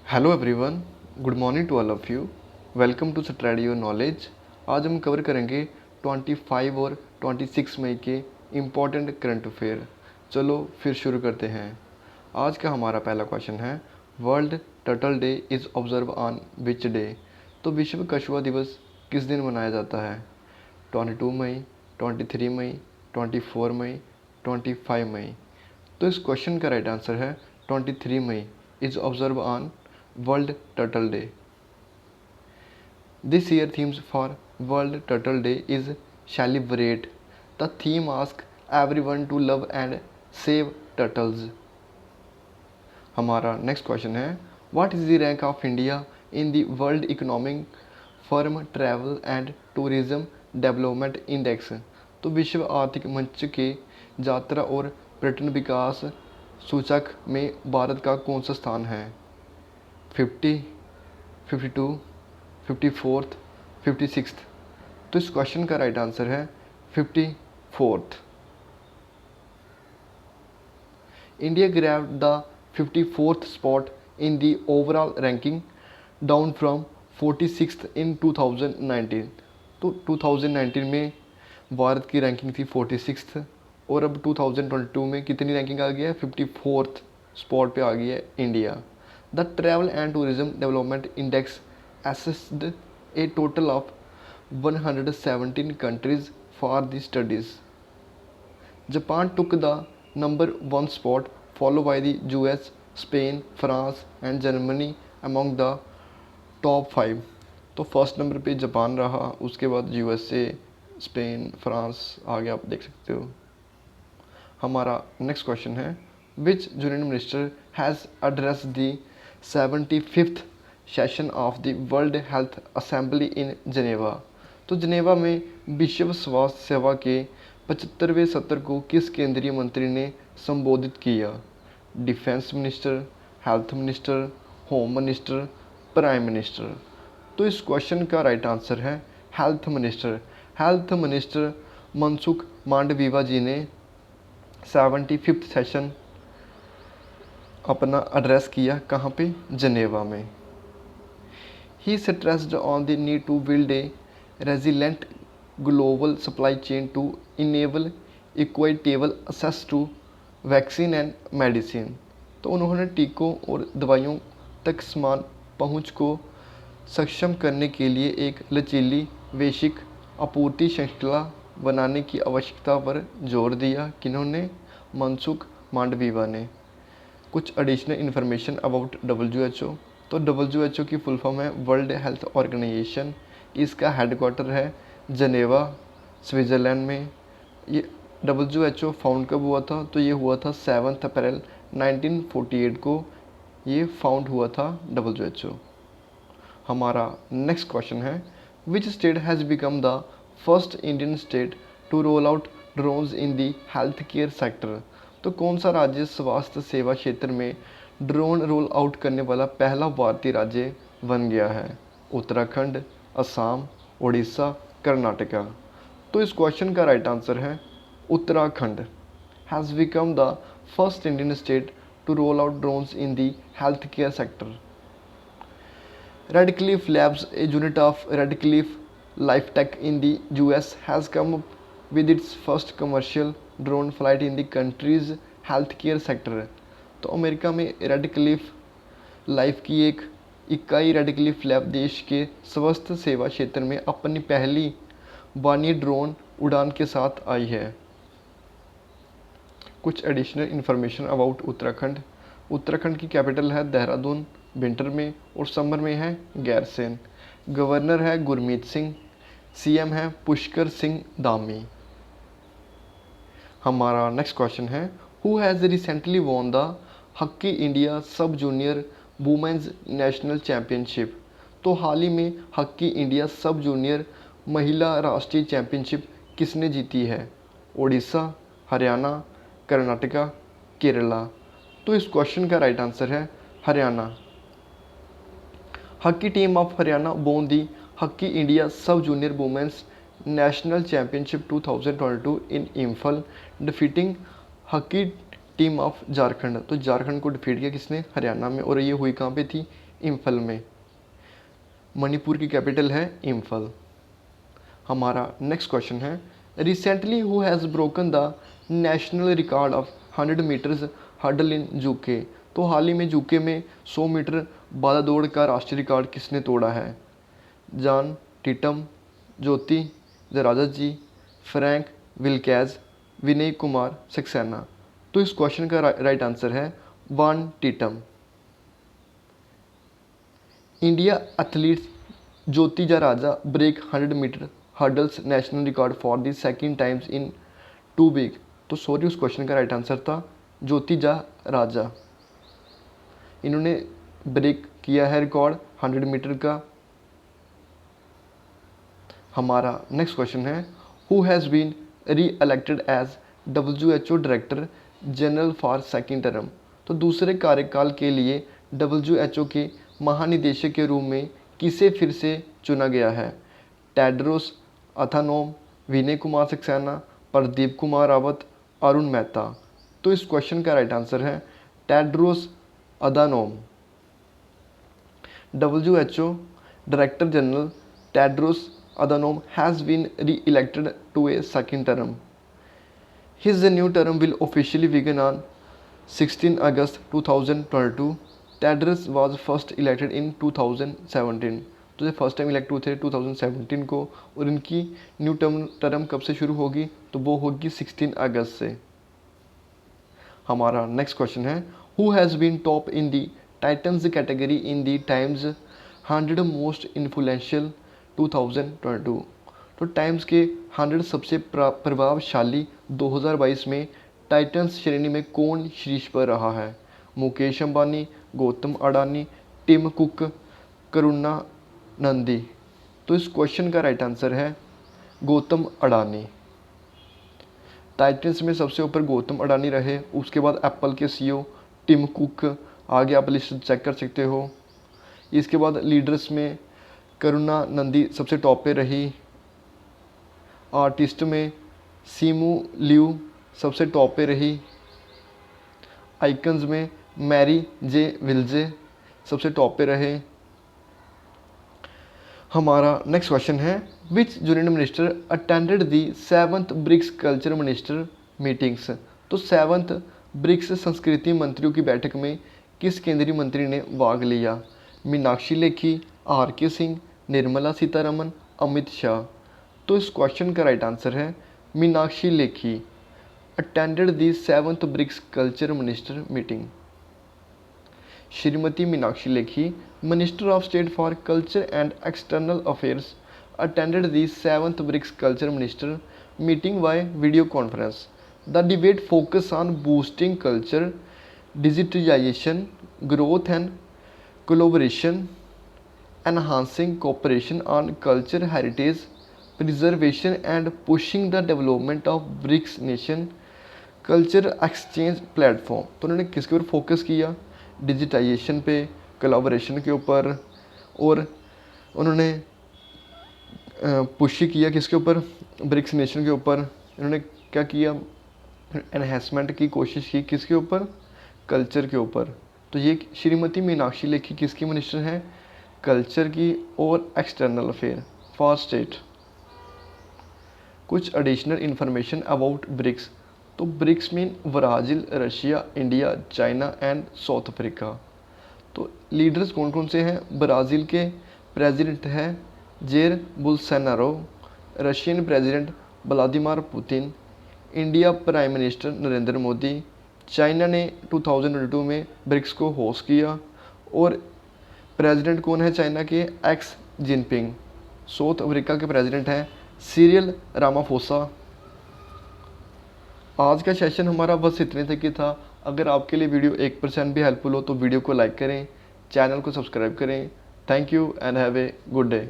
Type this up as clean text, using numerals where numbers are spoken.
Hello everyone, good morning to all of you. Welcome to study your knowledge. आज हम cover करेंगे 25 और 26 मई के इम्पॉर्टेंट करंट अफेयर। चलो फिर शुरू करते हैं। आज का हमारा पहला क्वेश्चन है, world turtle day is observe on which day. तो विश्व कछुआ दिवस किस दिन मनाया जाता है? 22 मई, 23 मई, 24 मई, 25 मई। तो इस क्वेश्चन का राइट आंसर है 23 May is observe on World Turtle Day. This year themes for World Turtle Day is celebrate. The theme asks everyone to love and save turtles. हमारा नेक्स्ट क्वेश्चन है, what is the rank of India in the world economic firm travel and tourism development index. तो विश्व आर्थिक मंच के यात्रा और पर्यटन विकास सूचक में भारत का कौन सा स्थान है? 50, 52, 54th, 56th। तो इस क्वेश्चन का राइट आंसर है 54th। India grabbed the 54th spot in the overall ranking down from 46th इन 2019। तो 2019 में भारत की रैंकिंग थी 46th और अब 2022 में कितनी रैंकिंग आ गई है? 54th स्पॉट पे आ गई है India. The Travel and Tourism Development Index assessed a total of 117 countries for the studies. Japan took the number 1 spot, followed by the US, Spain, France and Germany among the top 5। तो first number पे Japan रहा, उसके बाद USA, Spain, France आगे आप देख सकते हो। हमारा नेक्स्ट क्वेश्चन है, which union minister has address the 75th session of the world health assembly in Geneva. तो जनेवा में विश्व स्वास्थ्य सेवा के 75वें सत्र को किस केंद्रीय मंत्री ने संबोधित किया? Defence minister, health minister, home minister, prime minister. तो इस क्वेश्चन का राइट आंसर है health minister. Health minister Mansukh Mandaviya ji ने 75th सेशन अपना एड्रेस किया, कहाँ पे? जनेवा में। He stressed on the need to build a resilient global supply chain to enable equitable access to vaccine and medicine. तो उन्होंने टीकों और दवाइयों तक समान पहुंच को सक्षम करने के लिए एक लचीली वैश्विक आपूर्ति श्रृंखला बनाने की आवश्यकता पर जोर दिया। किन्होंने? मनसुख मांडवीवा ने। कुछ एडिशनल इन्फॉर्मेशन अबाउट WHO। तो WHO की फुल फॉर्म है वर्ल्ड हेल्थ ऑर्गेनाइजेशन। इसका हेडक्वार्टर है जनेवा, स्विट्ज़रलैंड में। ये WHO फाउंड कब हुआ था? तो ये हुआ था 7 अप्रैल 1948 को ये फाउंड हुआ था WHO। हमारा नेक्स्ट क्वेश्चन है, which state has become the first Indian state to roll out drones in the health care sector. तो कौन सा राज्य स्वास्थ्य सेवा क्षेत्र में ड्रोन रोल आउट करने वाला पहला भारतीय राज्य बन गया है? उत्तराखंड, असम, उड़ीसा, कर्नाटका। तो इस क्वेश्चन का राइट आंसर है Uttarakhand has become the first Indian state to roll out drones in the health care sector. Redcliffe Labs, a unit of Redcliffe LifeTech in the US, has come up with its first commercial drone flight in the country's healthcare sector। तो America में Radcliffe life की एक इकाई Radcliffe lab देश के स्वास्थ्य सेवा क्षेत्र में अपनी पहली वाणिज्य ड्रोन उड़ान के साथ आई है। कुछ additional information about Uttarakhand. Uttarakhand की कैपिटल है देहरादून, विंटर में और समर में है गैरसेन। गवर्नर है गुरमीत सिंह, CM है पुष्कर सिंह धामी। हमारा नेक्स्ट क्वेश्चन है, who has recently won the hockey India sub junior women's national championship. तो हाल ही में हॉकी इंडिया सब जूनियर महिला राष्ट्रीय चैंपियनशिप किसने जीती है? ओडिशा, हरियाणा, कर्नाटका, केरला। तो इस क्वेश्चन का राइट आंसर है Haryana. Hockey team of Haryana won the hockey India sub junior women's national championship 2022 in Imphal, defeating hockey team of Jharkhand. तो झारखंड को डिफीट किया किसने? हरियाणा में। और ये हुई कहाँ पे थी? इम्फल में। मणिपुर की कैपिटल है इम्फल। हमारा नेक्स्ट क्वेश्चन है, recently who has broken the national record of 100 metres hurdle in UK. तो हाल ही में यूके में 100 मीटर बाधा दौड़ का राष्ट्रीय रिकॉर्ड किसने तोड़ा है? John Teetum, Jyothi Yarraji ji, Frank विल्केज, विनय कुमार सक्सेना। तो इस क्वेश्चन का राइट आंसर है वॉन Teetum. India athletes Jyothi Yarraji break 100 metre hurdles national record for the second times in 2 week. तो सॉरी, उस क्वेश्चन का राइट आंसर था ज्योति जराजा। इन्होंने ब्रेक किया है रिकॉर्ड 100 मीटर का। हमारा नेक्स्ट क्वेश्चन है, who has been re elected as WHO director general for second term. तो दूसरे कार्यकाल के लिए WHO के महानिदेशक के रूप में किसे फिर से चुना गया है? Tedros Adhanom, Vinay Kumar Saxena, Pradeep Kumar Rawat, Arun Mehta. तो इस क्वेश्चन का राइट आंसर है Tedros Adhanom. WHO director general Tedros Adhanom has been re-elected to a second term. His new term will officially begin on 16 August 2022. Tedros was first elected in 2017. तो ये first time elect हुए थे 2017 को, और इनकी new term कब से शुरू होगी? तो वो होगी 16 अगस्त से। हमारा नेक्स्ट क्वेश्चन है, who has been top in the Titans category in the Times 100 most influential 2022। तो टाइम्स के 100 सबसे प्रभावशाली 2022 में टाइटन्स श्रेणी में कौन शीर्ष पर रहा है? मुकेश अंबानी, गौतम अडानी, टिम कुक, करुणा नंदी। तो इस क्वेश्चन का राइट आंसर है गौतम अडानी। टाइटन्स में सबसे ऊपर गौतम अडानी रहे, उसके बाद एप्पल के CEO टिम कुक, आगे आप लिस्ट चेक कर सकते हो। इसके बाद लीडर्स में करुणा नंदी सबसे टॉप पे रही। आर्टिस्ट में सीमू लियू सबसे टॉप पे रही। आइकन्स में मैरी जे विल्जे सबसे टॉप पे रहे। हमारा नेक्स्ट क्वेश्चन है, which union minister attended the 7th BRICS culture minister meetings. तो 7th ब्रिक्स संस्कृति मंत्रियों की बैठक में किस केंद्रीय मंत्री ने भाग लिया? मीनाक्षी लेखी, RK सिंह, निर्मला सीतारमन, अमित शाह। तो इस क्वेश्चन का राइट आंसर है Meenakshi Lekhi attended the 7th BRICS culture minister meeting. Shrimati Meenakshi Lekhi, minister of state for culture and external affairs, attended the 7th BRICS culture minister meeting by video conference. The debate focus on boosting culture, digitalisation, growth and collaboration, enhancing cooperation on culture heritage preservation and pushing the development of BRICS nation culture exchange platform। तो उन्होंने किसके ऊपर focus किया? Digitisation पे, collaboration के ऊपर, और उन्होंने पुश किया किसके ऊपर? ब्रिक्स नेशन के ऊपर। इन्होंने क्या किया? एनहेंसमेंट की कोशिश की किसके ऊपर? कल्चर के ऊपर। तो ये श्रीमती मीनाक्षी लेखी किसकी मिनिस्टर हैं? कल्चर की और एक्सटर्नल अफेयर फॉर स्टेट। कुछ एडिशनल इन्फॉर्मेशन अबाउट ब्रिक्स। तो BRICS mean Brazil, Russia, India, China and South Africa. तो लीडर्स कौन कौन से हैं? ब्राज़ील के प्रेसिडेंट हैं Jair Bolsonaro, Russian president Vladimir Putin, India prime minister Narendra Modi, China ने 2022 में ब्रिक्स को होस्ट किया, और प्रेसिडेंट कौन है चाइना के? X Jinping. साउथ अफ्रीका के प्रेसिडेंट हैं सिरिल रामाफोसा। आज का सेशन हमारा बस इतने तक ही था। अगर आपके लिए वीडियो 1% भी हेल्पफुल हो तो वीडियो को लाइक करें, चैनल को सब्सक्राइब करें। Thank you and have a good day.